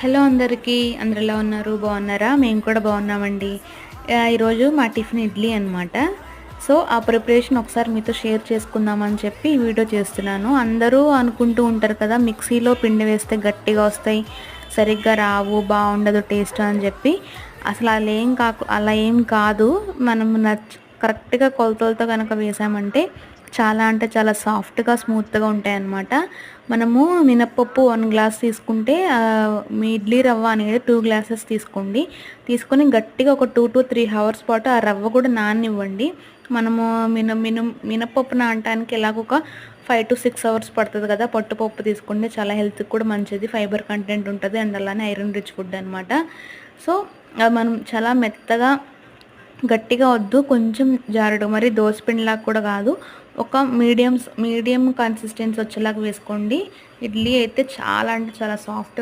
Hello అందరికీ. అందరూ ఎలా ఉన్నారు? బాగున్నారా? మేము కూడా బాగున్నామండి. ఈరోజు మా టిఫిన్ ఇడ్లీ అనమాట. సో, ఆ ప్రిపరేషన్ ఒకసారి మీతో షేర్ చేసుకుందామని చెప్పి ఈ వీడియో చేస్తున్నాను. అందరూ అనుకుంటూ ఉంటారు కదా! మిక్సీలో పిండి వేస్తే గట్టిగా వస్తాయి, సరిగ్గా రావు, బావుండదు టేస్ట్ అని చెప్పి. అసలు అలా ఏం కాదు. మనం కరెక్ట్‌గా కొలతలతో గనక వేసామంటే చాలా అంటే చాలా సాఫ్ట్‌గా, స్మూత్‌గా ఉంటాయన్నమాట. మనము మినపప్పు 1 గ్లాస్ తీసుకుంటే మీ ఇడ్లీ రవ్వ అనేది 2 గ్లాసెస్ తీసుకోండి. తీసుకొని గట్టిగా ఒక 2-3 హవర్స్ పాటు ఆ రవ్వ కూడా నాననివ్వండి. మనము మినపప్పు నానటానికి ఎలాగో ఒక 5-6 అవర్స్ పడుతుంది కదా! పట్టుపప్పు తీసుకుంటే చాలా హెల్త్‌కి కూడా మంచిది. ఫైబర్ కంటెంట్ ఉంటది. అండ్ అలానే ఐరన్ రిచ్ ఫుడ్ అనమాట. సో, మనం చాలా మెత్తగా గట్టిగా వద్దు, కొంచెం జారుడు, మరి దోసపిండిలాగా కూడా కాదు. ఒక మీడియం కన్సిస్టెన్సీ వచ్చేలాగా వేసుకోండి. ఇడ్లీ అయితే చాలా అంటే చాలా సాఫ్ట్